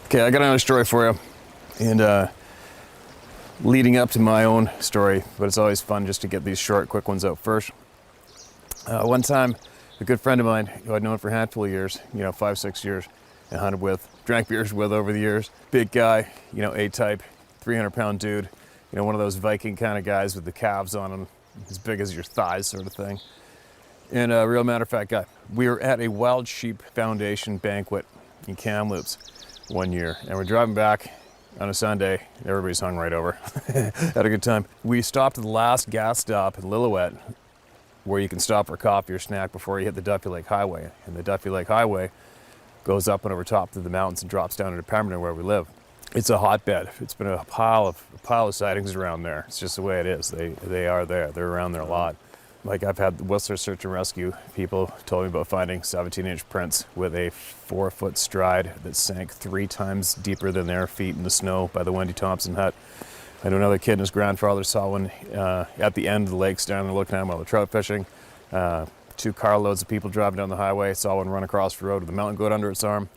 Okay, I got another story for you. And leading up to my own story, but it's always fun just to get these short, quick ones out first. One time, a good friend of mine who I'd known for a handful of years, 5, 6 years, and hunted with, drank beers with over the years. Big guy, A-type, 300-pound dude, one of those Viking kind of guys with the calves on him, as big as your thighs sort of thing. And a real matter-of-fact guy. We were at a Wild Sheep Foundation banquet in Kamloops one year, and we're driving back on a Sunday. Everybody's hung right over. Had a good time. We stopped at the last gas stop in Lillooet, where you can stop for coffee or snack before you hit the Duffy Lake Highway. And the Duffy Lake Highway goes up and over top through the mountains and drops down into Pemberton, where we live. It's a hotbed. It's been a pile of sightings around there. It's just the way it is. They are there. They're around there a lot. Like, I've had the Whistler Search and Rescue people told me about finding 17-inch prints with a 4-foot stride that sank 3 times deeper than their feet in the snow by the Wendy Thompson hut. I know another kid and his grandfather saw one at the end of the lakes down there looking at them while they're trout fishing. 2 carloads of people driving down the highway. Saw one run across the road with a mountain goat under its arm.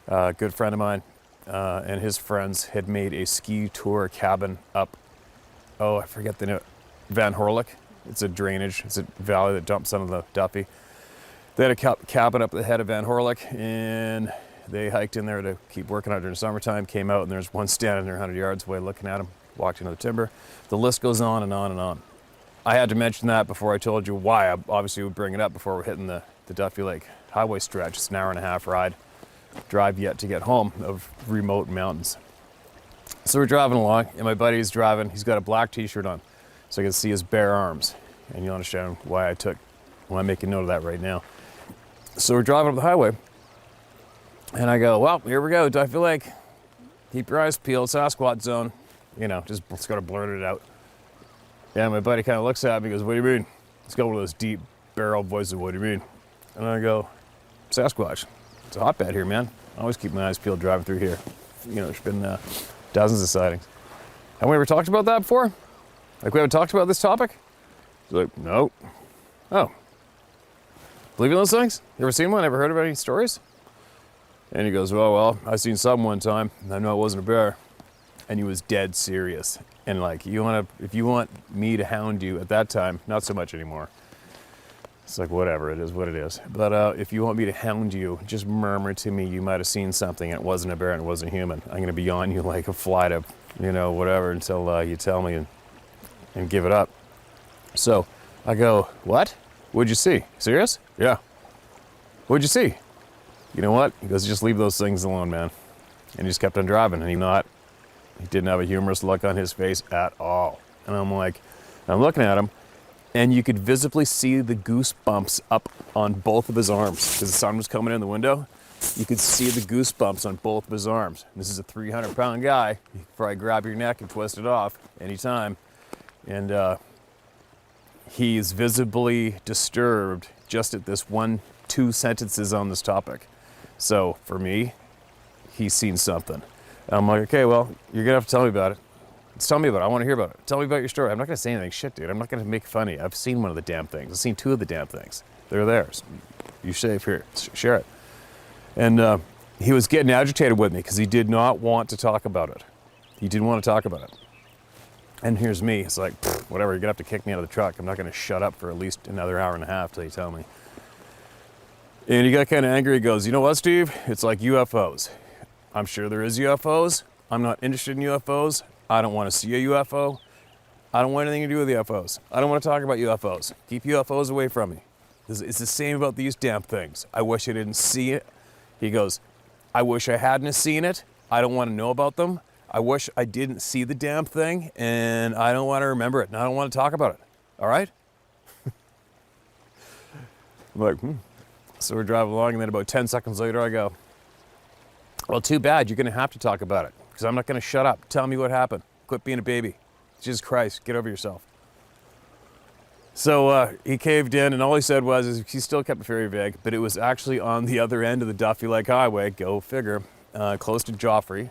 A good friend of mine and his friends had made a ski tour cabin up, I forget the name, Van Horlick. It's a drainage, it's a valley that dumps onto the Duffy. They had a cabin up the head of Van Horlick, and they hiked in there to keep working out during the summertime, came out, and there's one standing there 100 yards away looking at him, walked into the timber. The list goes on and on and on. I had to mention that before I told you why. I obviously would bring it up before we're hitting the Duffy Lake Highway stretch. It's an hour-and-a-half ride, drive yet to get home, of remote mountains. So we're driving along, and my buddy's driving. He's got a black t-shirt on, so I can see his bare arms. And you'll understand why I'm making note of that right now. So we're driving up the highway, and I go, well, here we go, Duffy Lake. Keep your eyes peeled, Sasquatch zone. Just gotta blurt it out. Yeah, my buddy kind of looks at me and goes, what do you mean? He's got one of those deep barrel voices, what do you mean? And I go, Sasquatch. It's a hotbed here, man. I always keep my eyes peeled driving through here. There's been dozens of sightings. Have we ever talked about that before? Like, we haven't talked about this topic? He's like, no. Oh. Believe in those things? You ever seen one? Ever heard of any stories? And he goes, well, I seen some one time, and I know it wasn't a bear. And he was dead serious. And like, if you want me to hound you at that time, not so much anymore. It's like, whatever, it is what it is. But if you want me to hound you, just murmur to me you might have seen something and it wasn't a bear and it wasn't human. I'm going to be on you like a fly to, whatever, until you tell me and give it up. So I go, what? What'd you see? Serious? Yeah. What'd you see? You know what? He goes, just leave those things alone, man. And he just kept on driving. And he didn't have a humorous look on his face at all. And I'm looking at him, and you could visibly see the goosebumps up on both of his arms because the sun was coming in the window. You could see the goosebumps on both of his arms. This is a 300-pound guy. He could probably grab your neck and twist it off anytime. And he's visibly disturbed just at this 1-2 sentences on this topic. So for me, he's seen something. And I'm like, okay, well, you're gonna have to tell me about it. Just tell me about it. I want to hear about it. Tell me about your story. I'm not gonna say anything. Shit, dude. I'm not gonna make fun of you. I've seen one of the damn things. I've seen 2 of the damn things. They're theirs. You're safe here. Share it. And he was getting agitated with me because he did not want to talk about it. He didn't want to talk about it. And here's me. It's like, whatever. You're gonna have to kick me out of the truck. I'm not gonna shut up for at least another hour and a half till you tell me. And he got kind of angry. He goes, you know what, Steve? It's like UFOs. I'm sure there is UFOs. I'm not interested in UFOs. I don't want to see a UFO. I don't want anything to do with UFOs. I don't want to talk about UFOs. Keep UFOs away from me. It's the same about these damn things. I wish I didn't see it. He goes, I wish I hadn't seen it. I don't want to know about them. I wish I didn't see the damn thing, and I don't want to remember it, and I don't want to talk about it. All right? I'm like, So we're driving along, and then about 10 seconds later, I go, well, too bad. You're going to have to talk about it because I'm not going to shut up. Tell me what happened. Quit being a baby. Jesus Christ, get over yourself. So he caved in, and all he said was, he still kept it very vague, but it was actually on the other end of the Duffy Lake Highway, go figure, close to Joffre,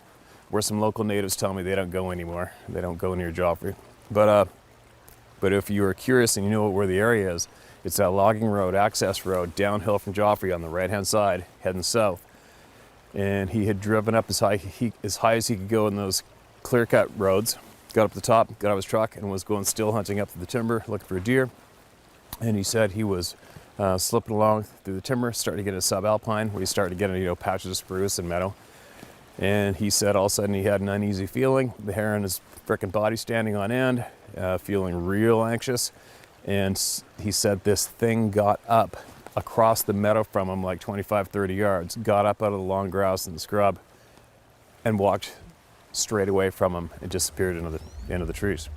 where some local natives tell me they don't go anymore. They don't go near Joffre. But if you are curious and you know where the area is, it's that logging road, access road, downhill from Joffre on the right-hand side, heading south. and he had driven up as high as he could go in those clear-cut roads, got up the top, got out of his truck, and was going still hunting up through the timber, looking for a deer. And he said he was slipping along through the timber, starting to get a subalpine, where he started getting, patches of spruce and meadow. And he said all of a sudden he had an uneasy feeling, the hair on his frickin' body standing on end, feeling real anxious. And he said this thing got up across the meadow from him, like 25, 30 yards, got up out of the long grass and the scrub and walked straight away from him and disappeared into the trees.